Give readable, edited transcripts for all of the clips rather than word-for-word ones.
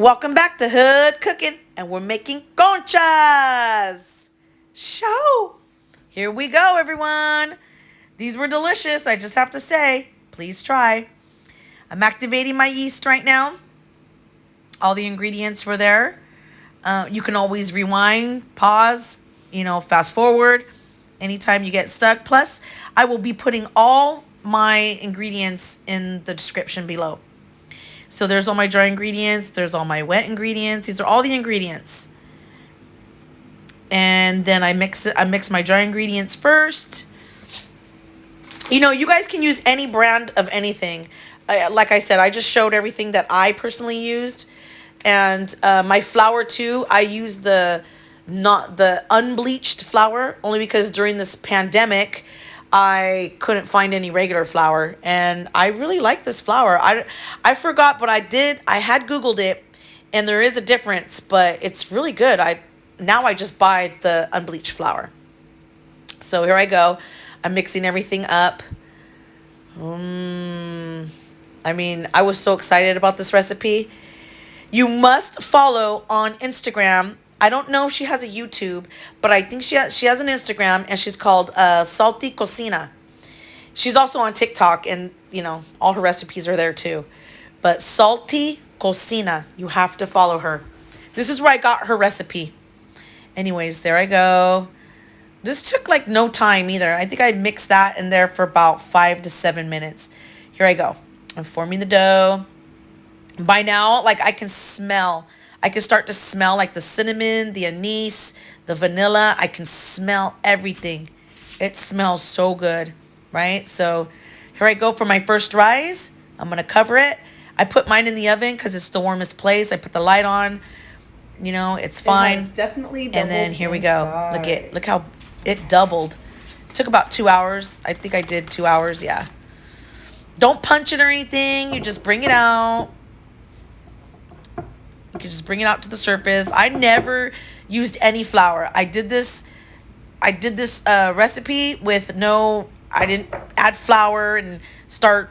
Welcome back to Hood Cooking, and we're making conchas. Show. Here we go, everyone. These were delicious, I just have to say. Please try. I'm activating my yeast right now. All the ingredients were there. You can always rewind, pause, fast forward anytime you get stuck. Plus, I will be putting all my ingredients in the description below. So there's all my dry ingredients. There's all my wet ingredients. These are all the ingredients. And then I mix my dry ingredients first. You guys can use any brand of anything. Like I said, I just showed everything that I personally used. And my flour too, I use not the unbleached flour, only because during this pandemic, I couldn't find any regular flour, and I really like this flour. I forgot, but I had Googled it, and there is a difference, but it's really good. Now I just buy the unbleached flour. So here I go. I'm mixing everything up. I was so excited about this recipe. You must follow on Instagram. I don't know if she has a YouTube, but I think she has an Instagram, and she's called Salty Cocina. She's also on TikTok, and all her recipes are there too. But Salty Cocina, you have to follow her. This is where I got her recipe. Anyways, there I go. This took like no time either. I think I mixed that in there for about 5 to 7 minutes. Here I go. I'm forming the dough. By now, I can start to smell like the cinnamon, the anise, the vanilla. I can smell everything. It smells so good, right? So here I go for my first rise. I'm going to cover it. I put mine in the oven because it's the warmest place. I put the light on. It's fine. It has definitely doubled. And then here we go. Look how it doubled. It took about 2 hours. I think I did 2 hours, yeah. Don't punch it or anything. You just bring it out. You can just bring it out to the surface. I never used any flour. I did this recipe with I didn't add flour and start,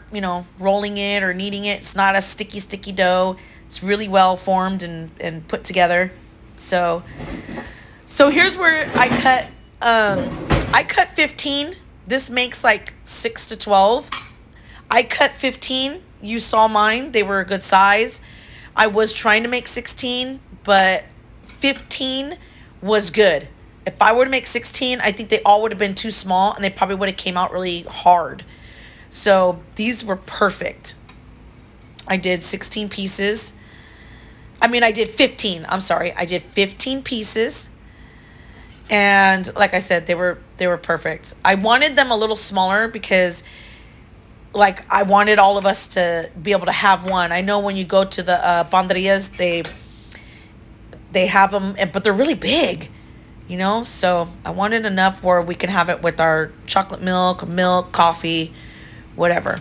rolling it or kneading it. It's not a sticky dough. It's really well formed and put together. So here's where I cut 15. This makes like 6 to 12. I cut 15. You saw mine. They were a good size. I was trying to make 16, but 15 was good. If I were to make 16, I think they all would have been too small, and they probably would have came out really hard. So these were perfect. I did 16 pieces. I did 15. I'm sorry. I did 15 pieces. And like I said, they were perfect. I wanted them a little smaller because I wanted all of us to be able to have one. I know when you go to the panderias, they have them, but they're really big, So I wanted enough where we can have it with our chocolate milk, coffee, whatever.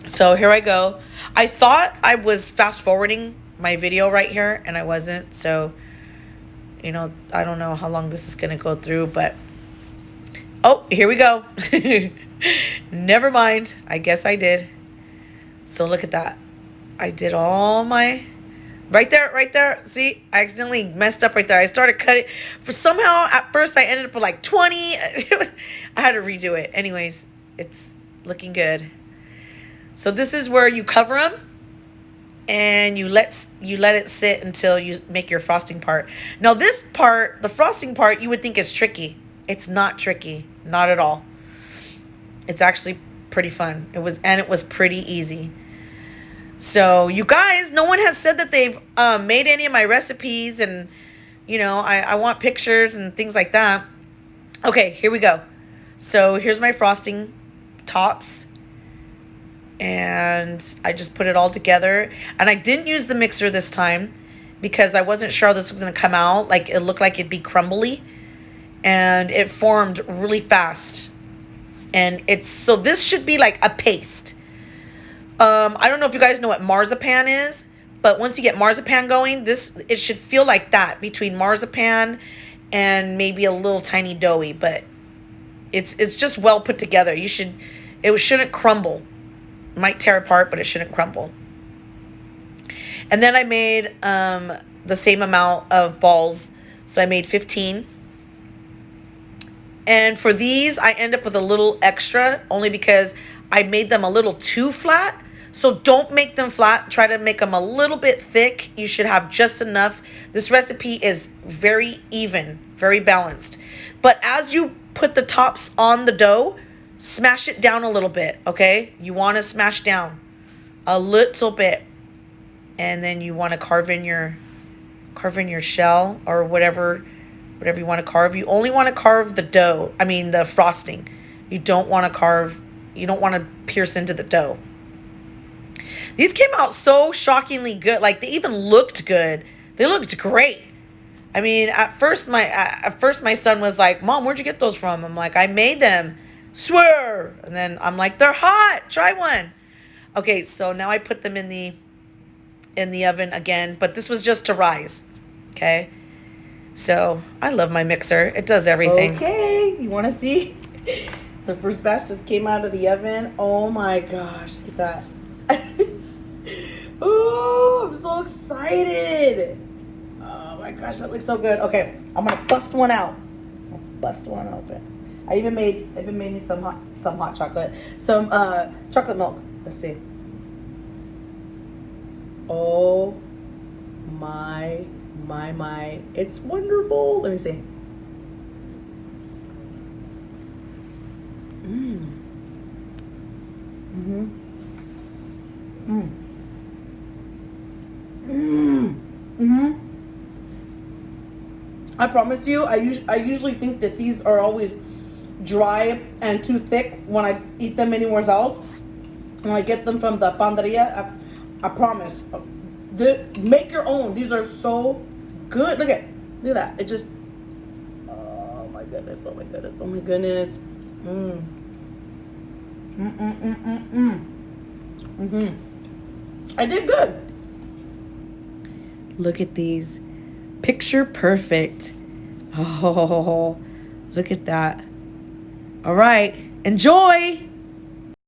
So here I go. I thought I was fast forwarding my video right here, and I wasn't. So, I don't know how long this is going to go through, but oh, here we go. Never mind. I guess I did. So look at that. I did all my... Right there. See, I accidentally messed up right there. I started cutting. Somehow, at first, I ended up with like 20. I had to redo it. Anyways, it's looking good. So this is where you cover them. And you let it sit until you make your frosting part. Now this part, the frosting part, you would think is tricky. It's not tricky. Not at all. It's actually pretty fun. It was pretty easy. So you guys, no one has said that they've made any of my recipes, and I want pictures and things like that. Okay, here we go. So here's my frosting tops, and I just put it all together. And I didn't use the mixer this time because I wasn't sure how this was going to come out. It looked like it'd be crumbly, and it formed really fast. And so this should be like a paste. I don't know if you guys know what marzipan is, but once you get marzipan going, it should feel like that, between marzipan and maybe a little tiny doughy, but it's just well put together. It shouldn't crumble. It might tear apart, but it shouldn't crumble. And then I made the same amount of balls. So I made 15. And for these, I end up with a little extra only because I made them a little too flat. So don't make them flat. Try to make them a little bit thick. You should have just enough. This recipe is very even, very balanced. But as you put the tops on the dough, smash it down a little bit, okay? You want to smash down a little bit. And then you want to carve in your shell or whatever you want to carve. You only want to carve the dough, I mean the frosting. You don't want to pierce into the dough. These came out so shockingly good. Like, they even looked good. They looked great. I mean, at first my son was like, "Mom, where'd you get those from?" I'm like, "I made them." Swear. And then I'm like, "They're hot. Try one." Okay, so now I put them in the oven again, but this was just to rise. Okay? So, I love my mixer. It does everything. Okay, you want to see? The first batch just came out of the oven. Oh my gosh, look at that. Oh, I'm so excited. Oh my gosh, that looks so good. Okay, I'm gonna bust one out. I'll bust one open. I even made me some hot chocolate. Some chocolate milk. Let's see. Oh my. It's wonderful. Let me see. I promise you, I usually think that these are always dry and too thick when I eat them anywhere else. When I get them from the panderia, I promise. Make your own. These are so good. Look at that. It just. Oh my goodness. Oh my goodness. Oh my goodness. I did good. Look at these. Picture perfect. Oh, look at that. All right. Enjoy.